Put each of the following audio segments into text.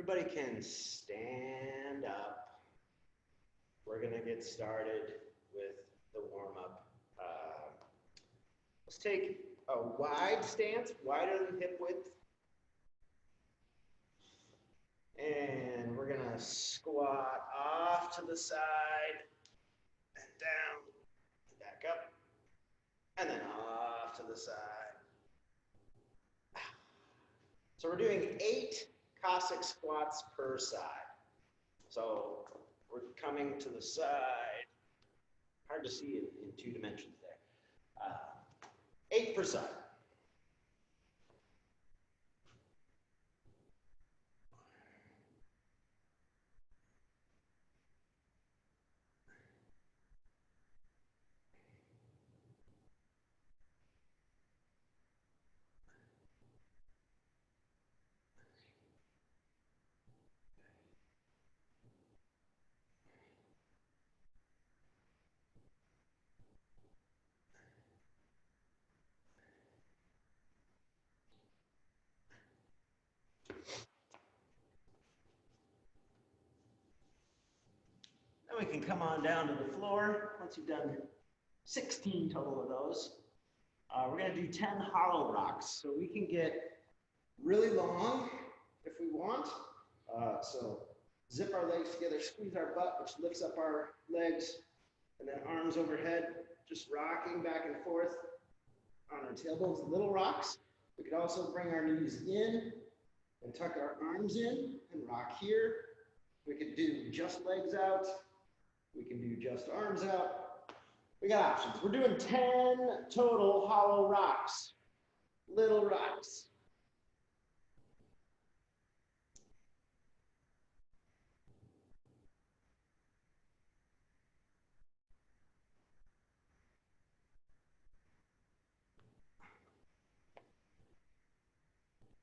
everybody can stand up, we're going to get started with the warm-up. Let's take a wide stance, wider than hip width. And we're going to squat off to the side and down, back up, and then off to the side. So we're doing 8 Cossack squats per side. So we're coming to the side. Hard to see in 2 dimensions there. 8 per side. Then we can come on down to the floor once you've done 16 total of those. We're going to do 10 hollow rocks. So we can get really long if we want. So zip our legs together, squeeze our butt, which lifts up our legs, and then arms overhead, just rocking back and forth on our tailbones, little rocks. We could also bring our knees in and tuck our arms in and rock here. We could do just legs out. We can do just arms out. We got options. We're doing 10 total hollow rocks, little rocks.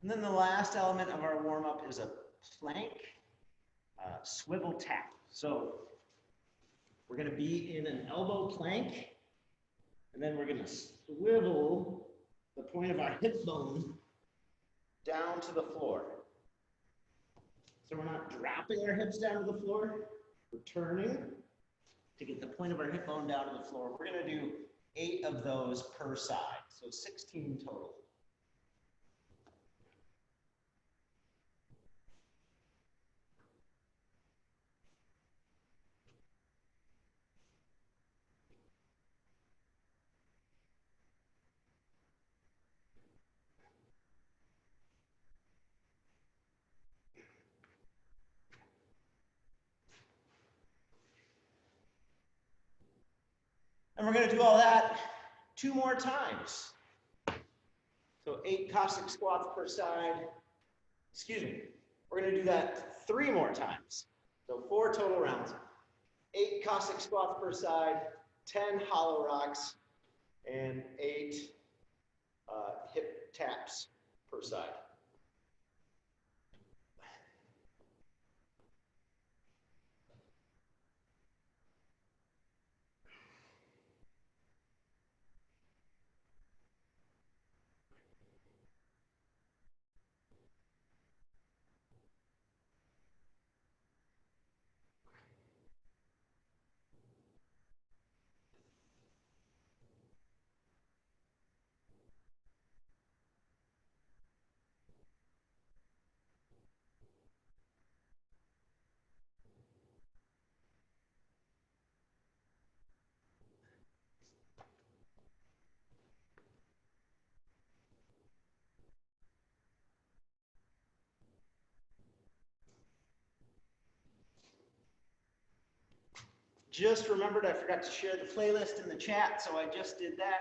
And then the last element of our warm-up is a plank swivel tap. So we're going to be in an elbow plank, and then we're going to swivel the point of our hip bone down to the floor. So we're not dropping our hips down to the floor, we're turning to get the point of our hip bone down to the floor. We're going to do 8 of those per side, so 16 total. And we're going to do all that 2 more times. So 8 Cossack squats per side. Excuse me. We're going to do that 3 more times. So 4 total rounds. 8 Cossack squats per side, 10 hollow rocks, and 8 hip taps per side. Just remembered I forgot to share the playlist in the chat, so I just did that.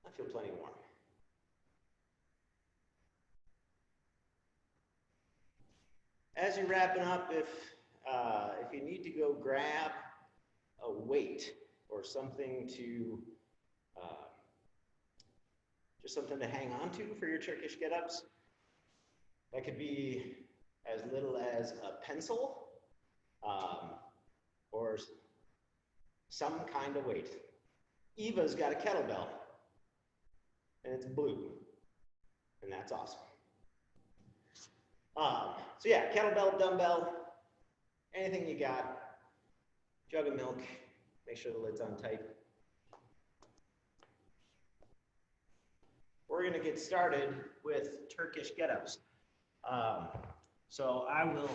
I feel plenty warm. As you're wrapping up, if you need to go grab a weight or something to, just something to hang on to for your Turkish get-ups, that could be as little as a pencil or some kind of weight. Eva's got a kettlebell, and it's blue, and that's awesome. So yeah, kettlebell, dumbbell, anything you got, jug of milk, make sure the lid's on tight. We're gonna get started with Turkish get-ups. So I will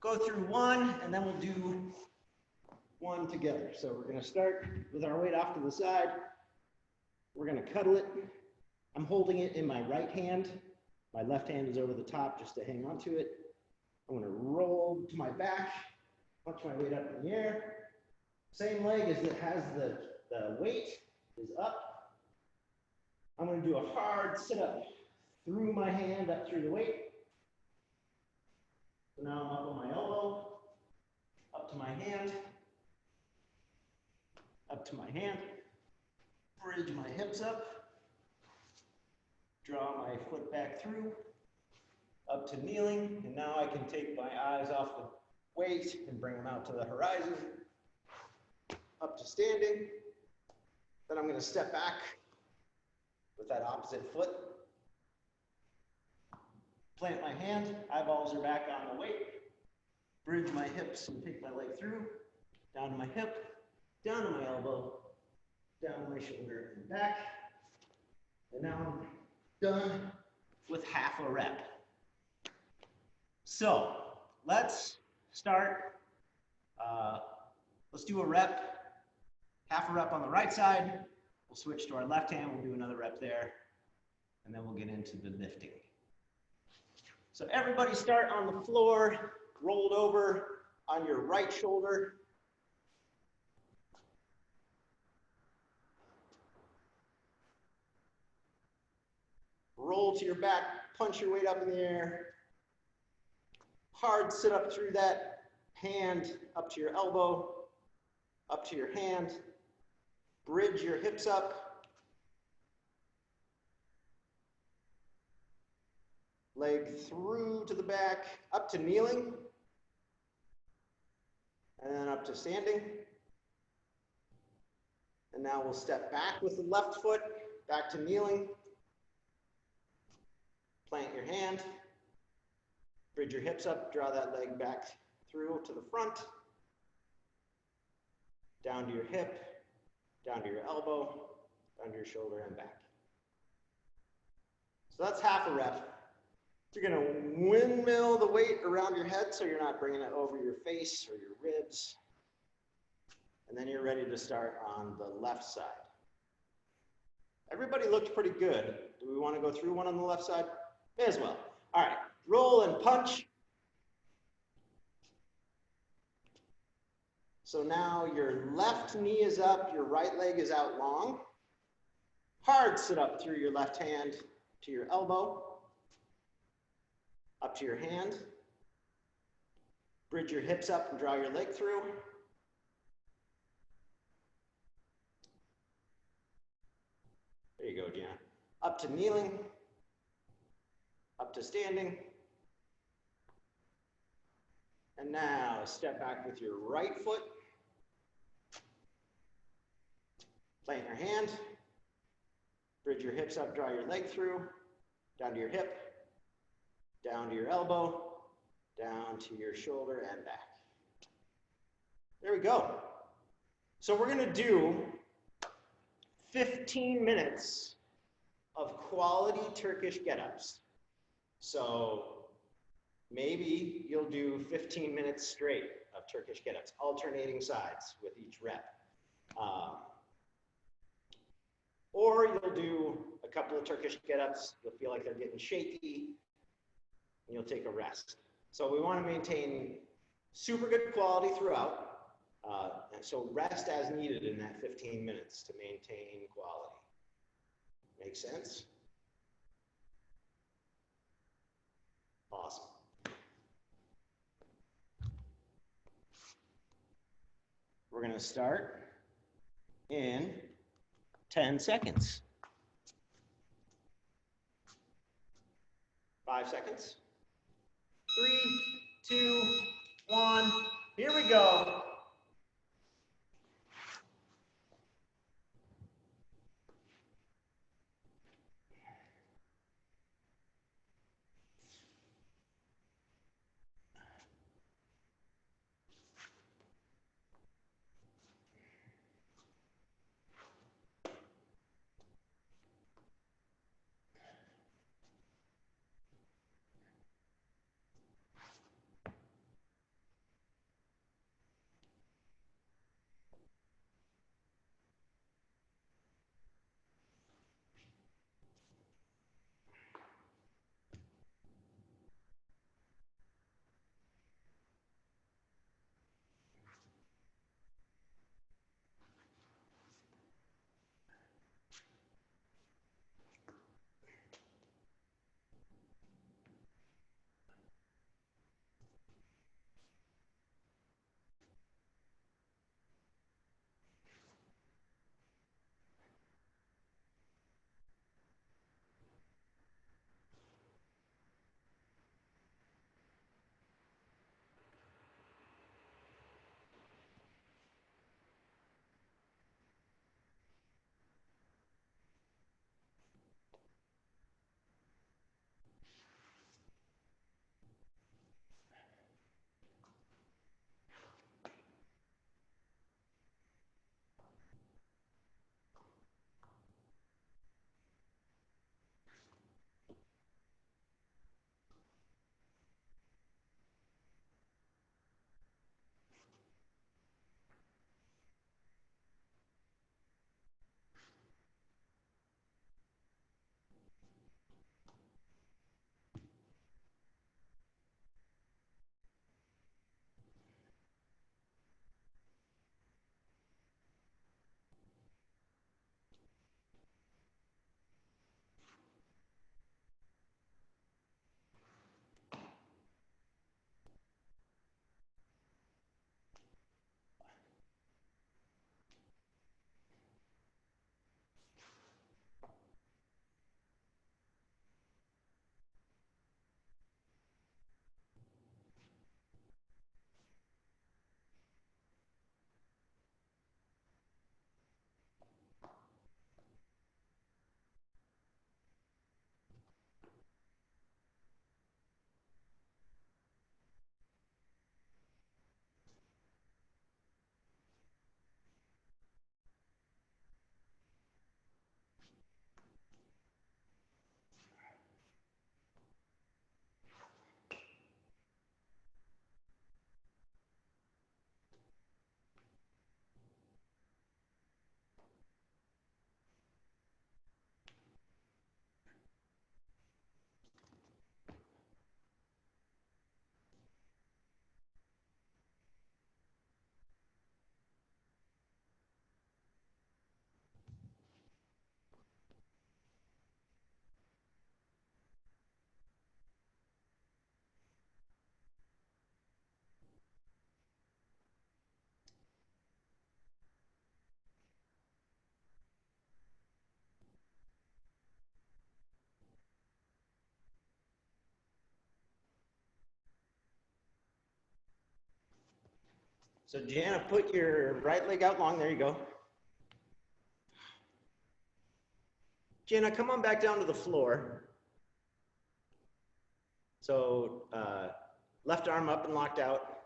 go through one and then we'll do one together. So we're gonna start with our weight off to the side. We're gonna cuddle it. I'm holding it in my right hand. My left hand is over the top just to hang on to it. I'm gonna roll to my back, punch my weight up in the air. Same leg as it has the weight is up. I'm gonna do a hard sit up through my hand up through the weight. So now I'm up on my elbow, up to my hand, up to my hand, bridge my hips up, draw my foot back through, up to kneeling, and now I can take my eyes off the weight and bring them out to the horizon, up to standing. Then I'm going to step back with that opposite foot, plant my hand, eyeballs are back on the weight, bridge my hips and take my leg through, down to my hip, down to my elbow, down to my shoulder and back. And now I'm done with half a rep. So let's start. Let's do a rep, half a rep on the right side. We'll switch to our left hand. We'll do another rep there. And then we'll get into the lifting. So everybody start on the floor, rolled over on your right shoulder. Roll to your back, punch your weight up in the air. Hard sit up through that hand, up to your elbow, up to your hand. Bridge your hips up. Leg through to the back, up to kneeling. And then up to standing. And now we'll step back with the left foot, back to kneeling. Plant your hand, bridge your hips up, draw that leg back through to the front, down to your hip, down to your elbow, down to your shoulder and back. So that's half a rep. You're gonna windmill the weight around your head so you're not bringing it over your face or your ribs. And then you're ready to start on the left side. Everybody looked pretty good. Do we want to go through one on the left side? May as well. All right, roll and punch. So now your left knee is up, your right leg is out long. Hard sit up through your left hand to your elbow, up to your hand. Bridge your hips up and draw your leg through. There you go, Deanna. Up to kneeling. Up to standing. And now step back with your right foot. Plant your hand. Bridge your hips up, draw your leg through. Down to your hip. Down to your elbow. Down to your shoulder and back. There we go. So we're going to do 15 minutes of quality Turkish get-ups. So maybe you'll do 15 minutes straight of Turkish get-ups, alternating sides with each rep. Or you'll do a couple of Turkish get-ups, you'll feel like they're getting shaky, and you'll take a rest. So we want to maintain super good quality throughout, and so rest as needed in that 15 minutes to maintain quality. Make sense? Awesome. We're going to start in 10 seconds. 5 seconds. 3, 2, 1. Here we go. So Jana, put your right leg out long. There you go. Jana, come on back down to the floor. So left arm up and locked out.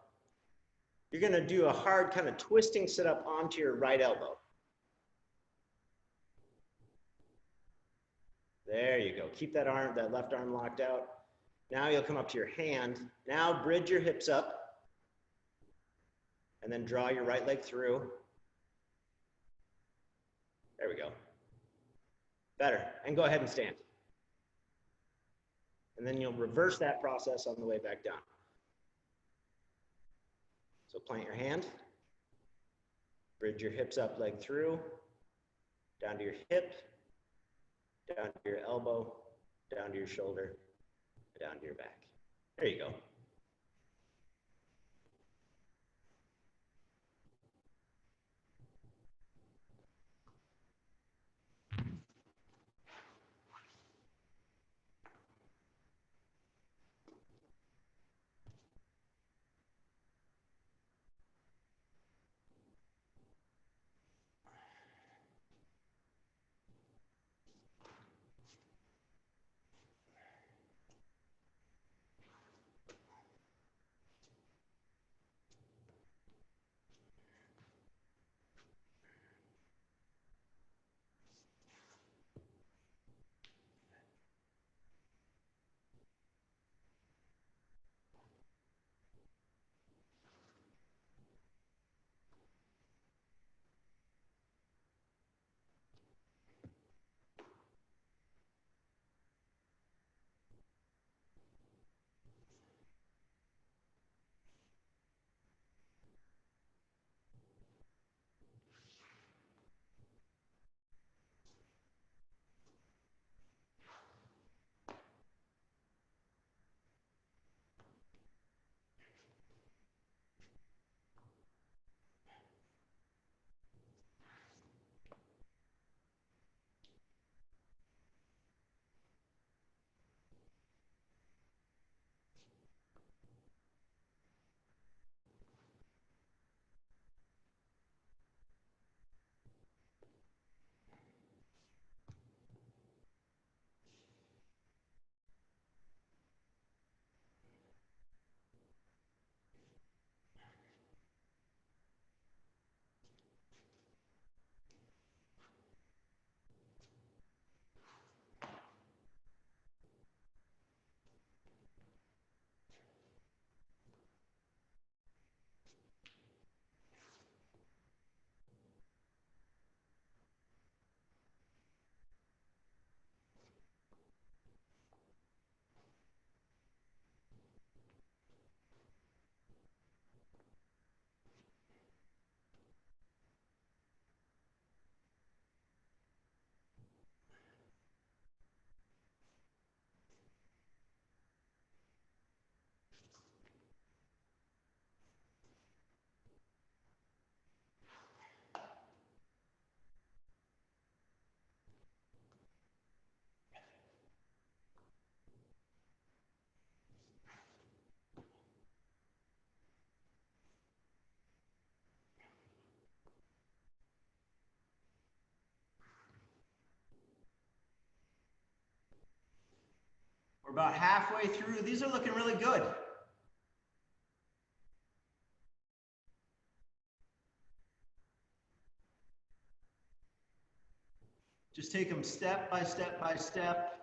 You're going to do a hard kind of twisting sit up onto your right elbow. There you go. Keep that left arm locked out. Now you'll come up to your hand. Now bridge your hips up. And then draw your right leg through. There we go. Better. And go ahead and stand. And then you'll reverse that process on the way back down. So plant your hand. Bridge your hips up, leg through. Down to your hip. down to your elbow, down to your shoulder, down to your back. There you go. We're about halfway through. These are looking really good. Just take them step by step by step.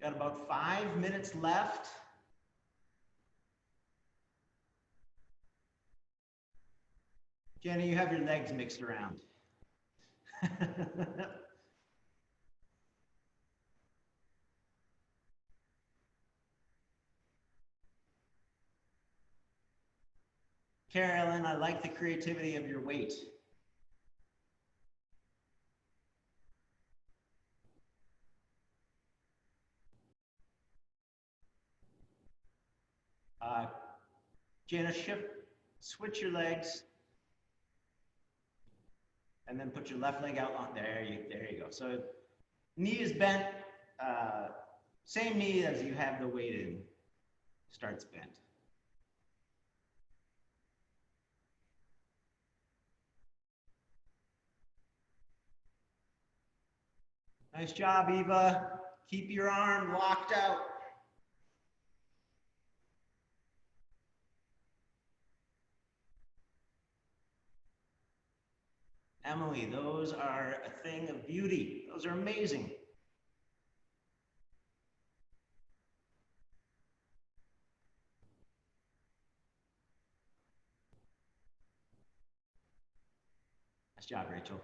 Got about 5 minutes left. Jenny, you have your legs mixed around. Carolyn, I like the creativity of your weight. Jana, switch your legs, and then put your left leg out on, there you go. So knee is bent, same knee as you have the weight in, starts bent. Nice job, Eva. Keep your arm locked out. Emily, those are a thing of beauty. Those are amazing. Nice job, Rachel.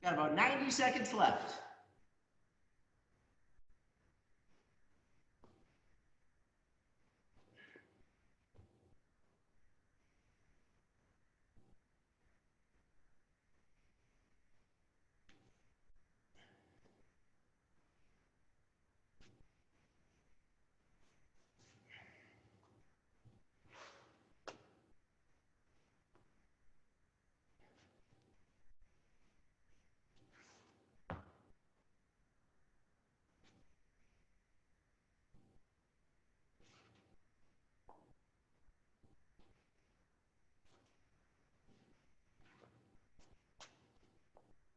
Got about 90 seconds left.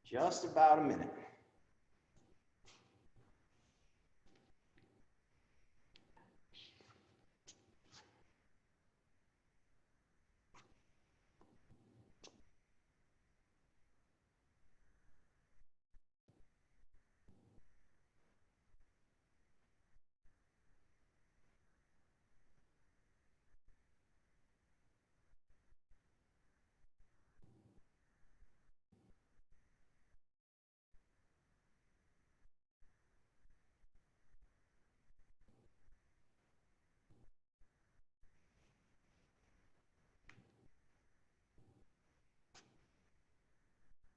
Just about a minute.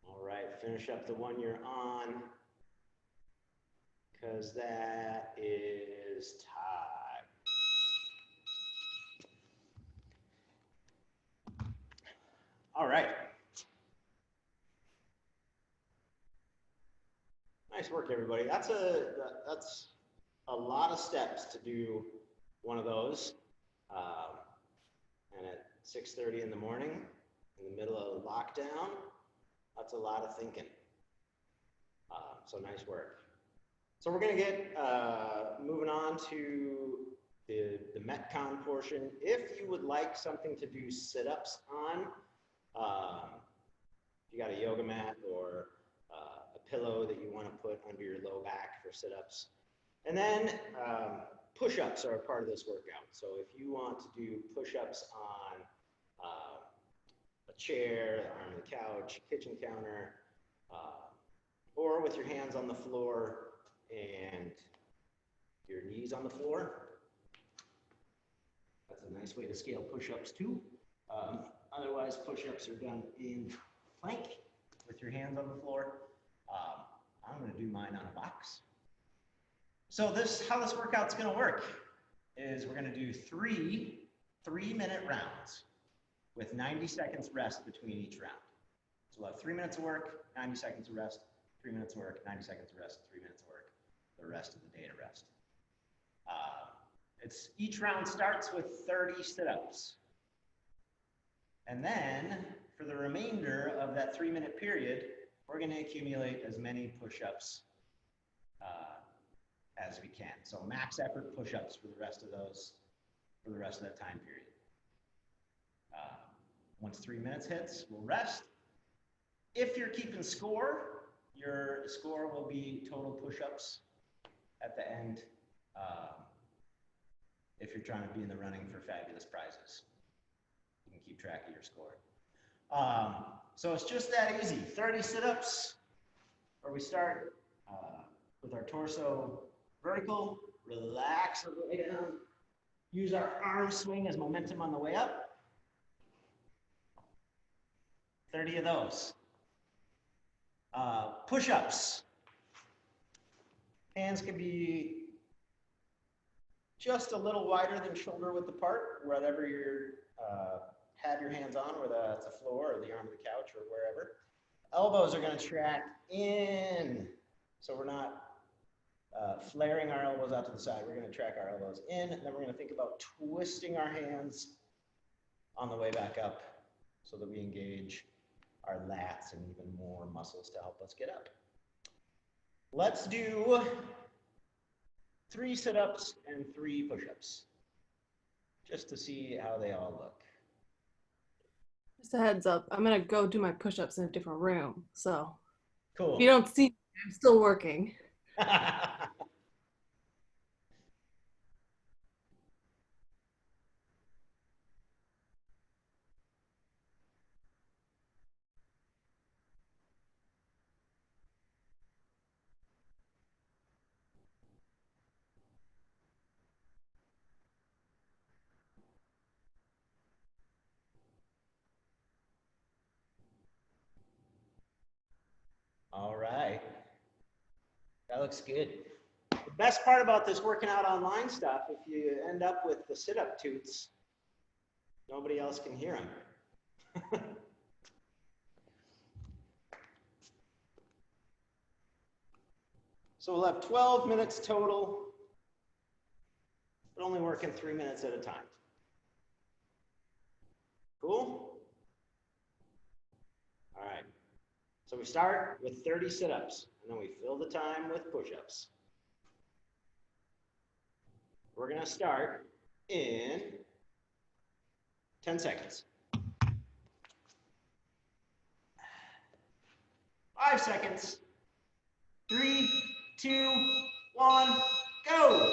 All right, finish up the one you're on, because that is time. All right. Nice work, everybody. That's a lot of steps to do one of those. And at 6:30 in the morning, in the middle of lockdown, that's a lot of thinking. So nice work. So we're going to get moving on to the Metcon portion. If you would like something to do sit-ups on, if you got a yoga mat or a pillow that you want to put under your low back for sit-ups. And then push-ups are a part of this workout. So if you want to do push-ups on a chair, the arm of the couch, kitchen counter, or with your hands on the floor and your knees on the floor, that's a nice way to scale push-ups too. Otherwise, push-ups are done in plank with your hands on the floor. I'm going to do mine on a box. So how this workout's going to work is we're going to do three-minute rounds with 90 seconds rest between each round. So we'll have 3 minutes of work, 90 seconds of rest, 3 minutes of work, 90 seconds of rest, 3 minutes of work, the rest of the day to rest. Each round starts with 30 sit-ups. And then for the remainder of that 3-minute period, we're going to accumulate as many push-ups as we can. So max effort push-ups for the rest of that time period. Once 3 minutes hits, we'll rest. If you're keeping score, your score will be total push-ups at the end. If you're trying to be in the running for fabulous prizes, you can keep track of your score. So it's just that easy. 30 sit-ups, where we start with our torso vertical, relax on the way down, use our arm swing as momentum on the way up. 30 of those. Push-ups. Hands can be just a little wider than shoulder width apart, whatever you have your hands on, whether that's the floor or the arm of the couch or wherever. Elbows are going to track in, so we're not flaring our elbows out to the side. We're going to track our elbows in, and then we're going to think about twisting our hands on the way back up so that we engage our lats and even more muscles to help us get up. Let's do 3 sit-ups and 3 push-ups, just to see how they all look. Just a heads up, I'm gonna go do my push-ups in a different room. So Cool. if you don't see me, I'm still working. All right. That looks good. The best part about this working out online stuff, if you end up with the sit-up toots, nobody else can hear them. So we'll have 12 minutes total, but only working 3 minutes at a time. Cool? All right. So we start with 30 sit-ups, and then we fill the time with push-ups. We're going to start in 10 seconds. 5 seconds. 3, 2, 1, go!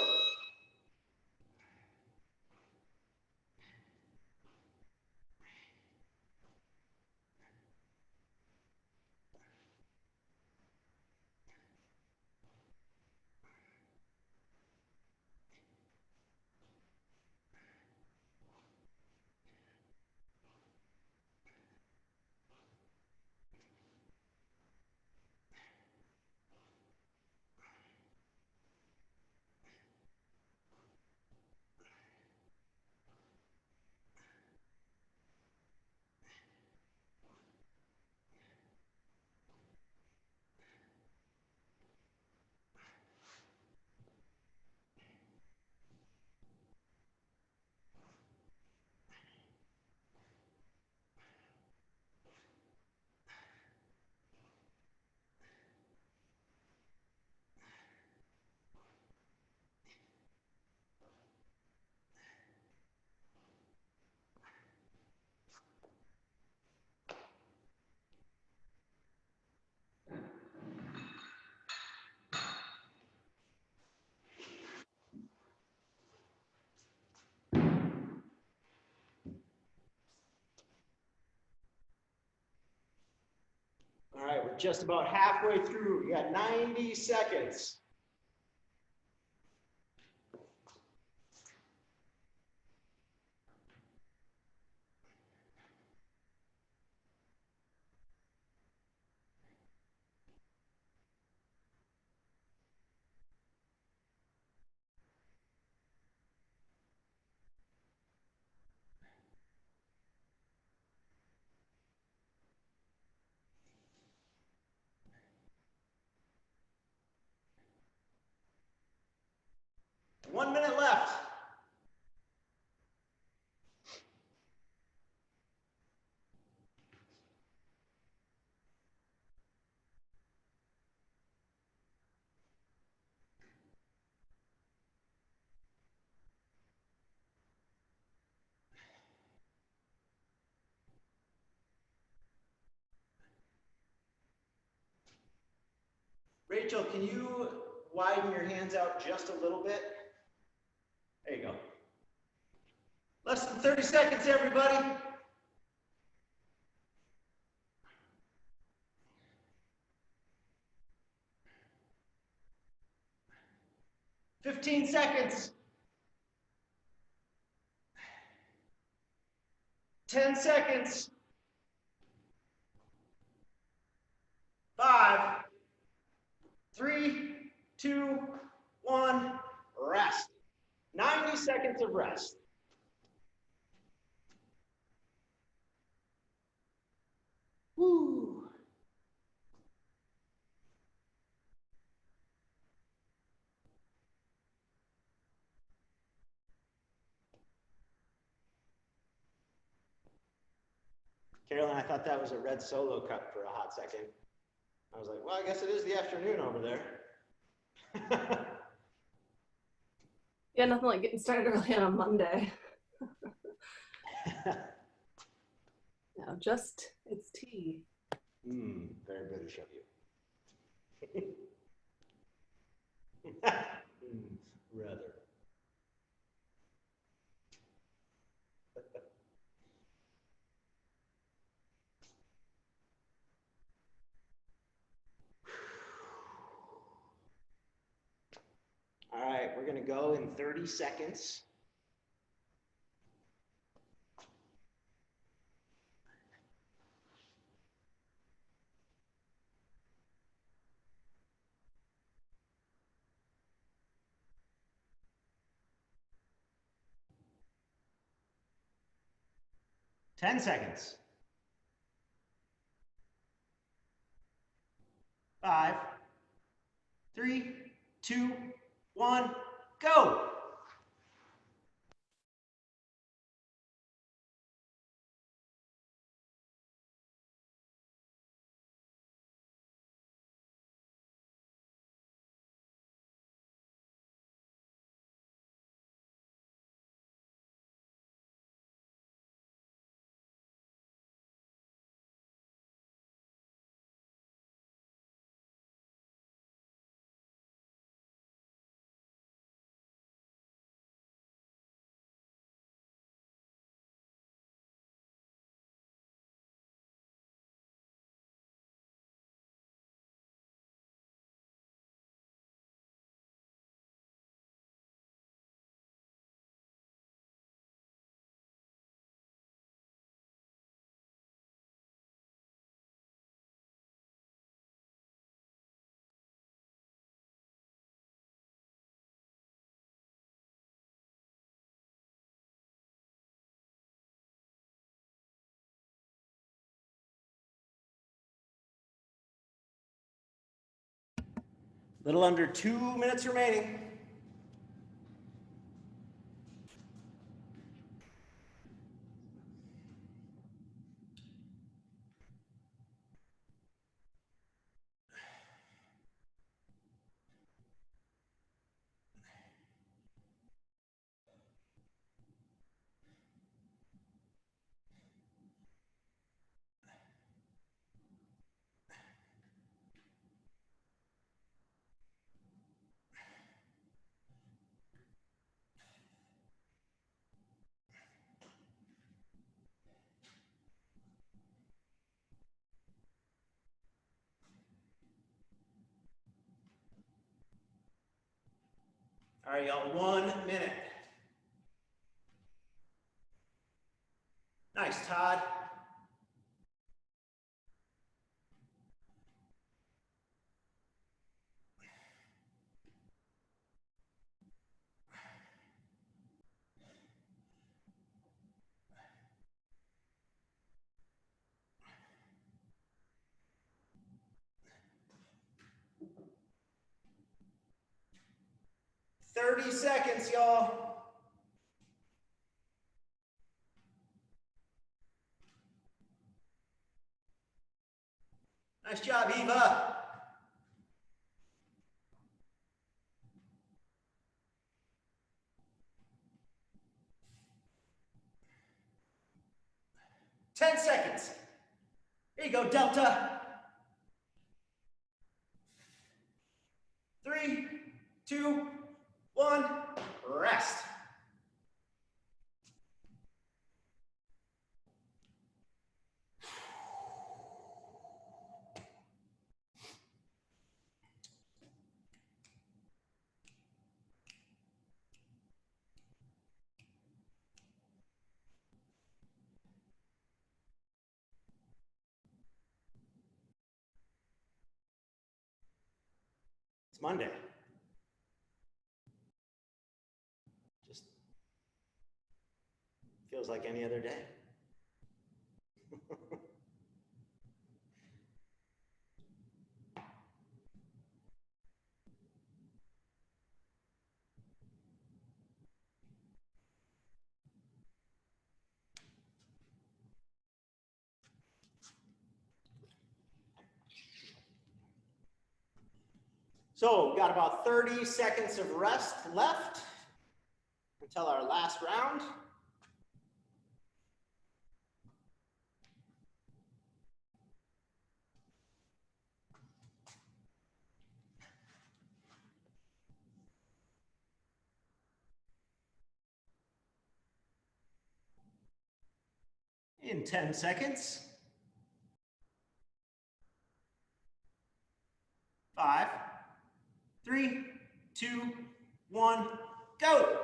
just about halfway through. You got 90 seconds. One minute left. Rachel, can you widen your hands out just a little bit? There you go. Less than 30 seconds, everybody. "15 seconds. 10 seconds. 5, 3, 2, 1, rest. 90 seconds of rest. Woo. Carolyn, I thought that was a red solo cup for a hot second. I was like, well, I guess it is the afternoon over there. Yeah, nothing like getting started early on a Monday. No, just it's tea. Very British of you. Rather. All right, we're going to go in 30 seconds. Ten seconds. 5, 3, 2, 1, go. Little under 2 minutes remaining. All right, y'all, 1 minute. Nice, Todd. "30 seconds, y'all. Nice job, Eva. "10 seconds. Here you go, Delta. 3, 2, 1, rest. It's Monday. Just feels like any other day. So we've got about 30 seconds of rest left until our last round. In 10 seconds. 5, 3, 2, 1, go.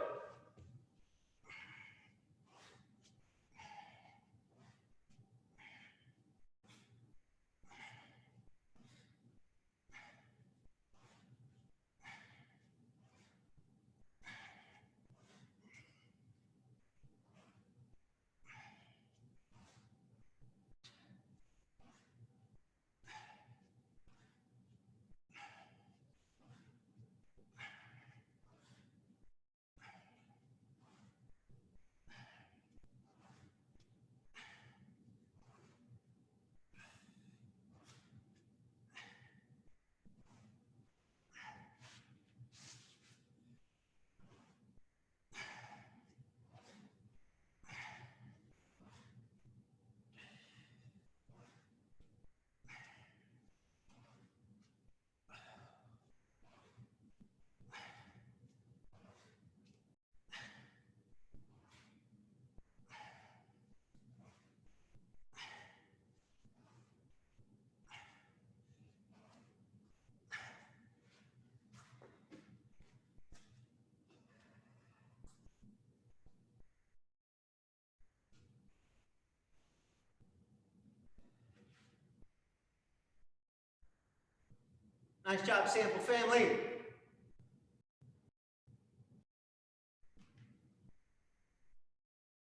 Nice job, sample family.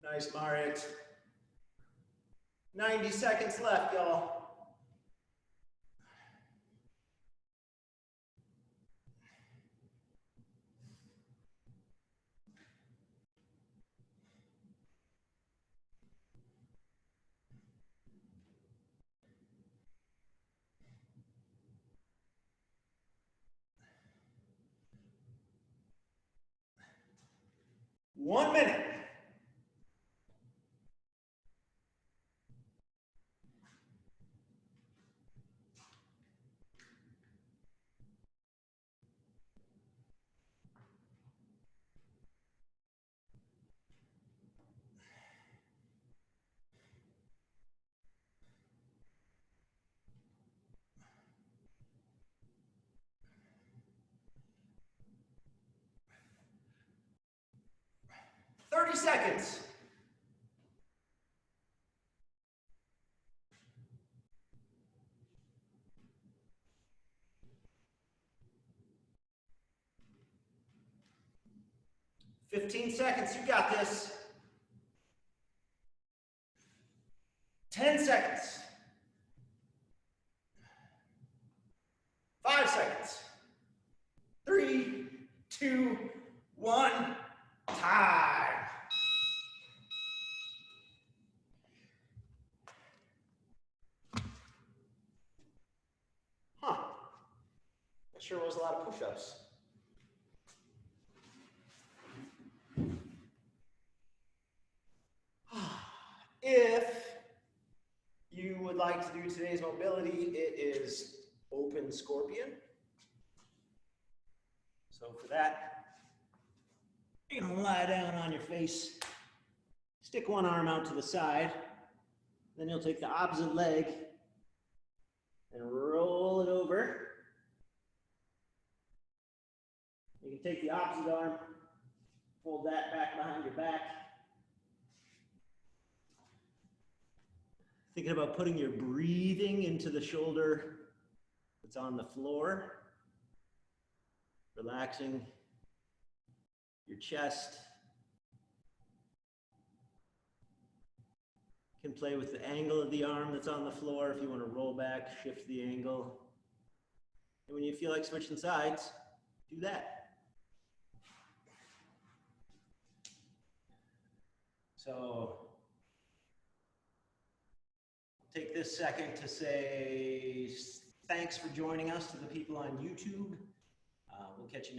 Nice, Marit. 90 seconds left, y'all. One minute. 30 seconds. "15 seconds, you got this. 10 seconds. 5 seconds. 3, 2, 1, time. Huh. That sure was a lot of push-ups. If you would like to do today's mobility, it is open scorpion. So for that, you're gonna lie down on your face, stick one arm out to the side, then you'll take the opposite leg and roll it over. You can take the opposite arm, fold that back behind your back. Thinking about putting your breathing into the shoulder that's on the floor. Relaxing your chest. You can play with the angle of the arm that's on the floor if you want to roll back, shift the angle. And when you feel like switching sides, do that. So take this second to say thanks for joining us to the people on YouTube. We'll catch you next